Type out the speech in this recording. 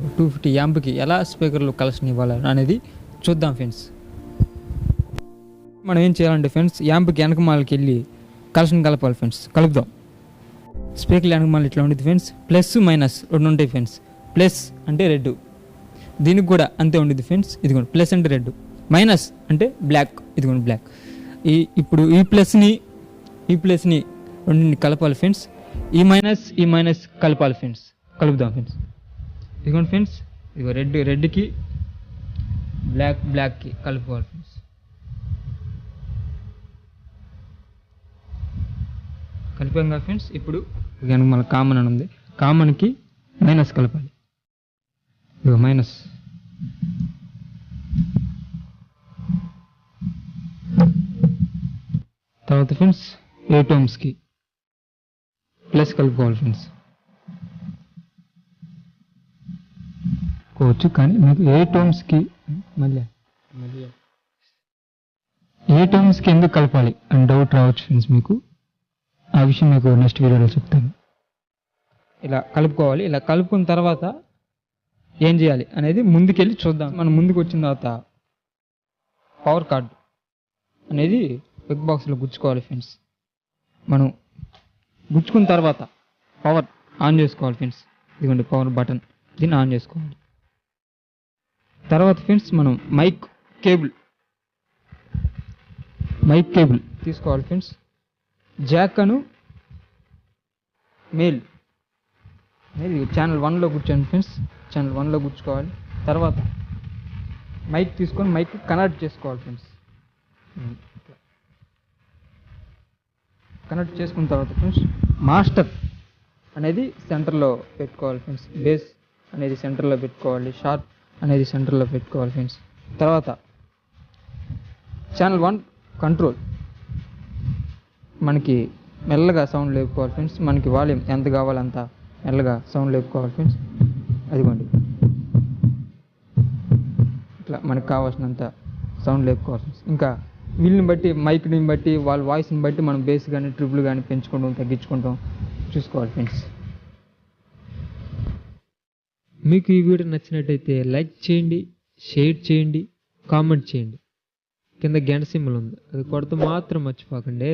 250 యాంప్కి ఎలా స్పీకర్లు కలెక్షన్ ఇవ్వాలి అనేది చూద్దాం ఫ్రెండ్స్. మనం ఏం చేయాలంటే ఫ్రెండ్స్, యాంప్కి వెనకమాలకి వెళ్ళి కలెక్షన్ కలపాలి ఫ్రెండ్స్. కలుపుదాం. స్పీకర్లు వెనకమాల ఇట్లా ఉండేది ఫ్రెండ్స్. ప్లస్ మైనస్ రెండు ఉంటాయి ఫ్రెండ్స్. ప్లస్ అంటే రెడ్, దీనికి కూడా అంతే ఉండేది ఫ్రెండ్స్. ఇదిగోండి ప్లస్ అంటే రెడ్, మైనస్ అంటే బ్లాక్. ఇదిగోండి బ్లాక్. ఇప్పుడు ఈ ప్లస్ని రెండింటిని కలపాలి ఫ్రెండ్స్. ఈ మైనస్ కలపాలి ఫ్రెండ్స్. కలుపుదాం ఫ్రెండ్స్. ఇదిగోండి ఫ్రెండ్స్, ఇదిగో రెడ్కి బ్లాక్కి కలుపుకోవాలి ఫ్రెండ్స్. కలిపాం కదా ఫ్రెండ్స్. ఇప్పుడు కనుక మన కామన్ అని ఉంది, కామన్కి మైనస్ కలపాలి. ఇదిగో మైనస్. తర్వాత ఫ్రెండ్స్ 8 ohmsకి ప్లస్ కలుపుకోవాలి ఫ్రెండ్స్. కోవచ్చు కానీ మీకు 8 ohmsకి మళ్ళీ 8 ohmsకి ఎందుకు కలపాలి అని డౌట్ రావచ్చు ఫ్రెండ్స్ మీకు. ఆ విషయం మీకు నెక్స్ట్ వీడియోలో చెప్తాను. ఇలా కలుపుకోవాలి. ఇలా కలుపుకున్న తర్వాత ఏం చేయాలి అనేది ముందుకెళ్ళి చూద్దాం. మనం ముందుకు వచ్చిన తర్వాత పవర్ కార్డ్ అనేది బిగ్ బాక్స్లో గుచ్చుకోవాలి ఫ్రెండ్స్. మనం గుచ్చుకున్న తర్వాత పవర్ ఆన్ చేసుకోవాలి ఫ్రెండ్స్. ఇదిగోండి పవర్ బటన్, దీన్ని ఆన్ చేసుకోవాలి. తర్వాత ఫ్రెండ్స్ మనం మైక్ కేబుల్ తీసుకోవాలి ఫ్రెండ్స్. జాక్ అను మెయిల్ అనేది ఛానల్ 1లో కూర్చోండి ఫ్రెండ్స్. ఛానల్ 1లో కూర్చుకోవాలి. తర్వాత మైక్ తీసుకొని మైక్ కనెక్ట్ చేసుకోవాలి ఫ్రెండ్స్. కనెక్ట్ చేసుకున్న తర్వాత ఫ్రెండ్స్ మాస్టర్ అనేది సెంటర్లో పెట్టుకోవాలి ఫ్రెండ్స్. బేస్ అనేది సెంటర్లో పెట్టుకోవాలి. షార్ప్ అనేది సెంటర్లో పెట్టుకోవాలి ఫ్రెండ్స్. తర్వాత ఛానల్ 1 కంట్రోల్ మనకి మెల్లగా సౌండ్ లేపుకోవాలి ఫ్రెండ్స్. మనకి వాల్యూమ్ ఎంత కావాలంత మెల్లగా సౌండ్ లేపుకోవాలి ఫ్రెండ్స్. అదిగోండి ఇట్లా మనకు కావాల్సినంత సౌండ్ లేపుకోవాలి ఫ్రెండ్స్. ఇంకా వీళ్ళని బట్టి మైక్ని బట్టి వాళ్ళ వాయిస్ని బట్టి మనం బేస్ కానీ ట్రిపుల్ కానీ పెంచుకుంటాం తగ్గించుకుంటాం చూసుకోవాలి ఫ్రెండ్స్. మీకు ఈ వీడియో నచ్చినట్టయితే లైక్ చేయండి, షేర్ చేయండి, కామెంట్ చేయండి. కింద గంట సింబల్ ఉంది, అది కొడితే మాత్రం మర్చిపోకండి.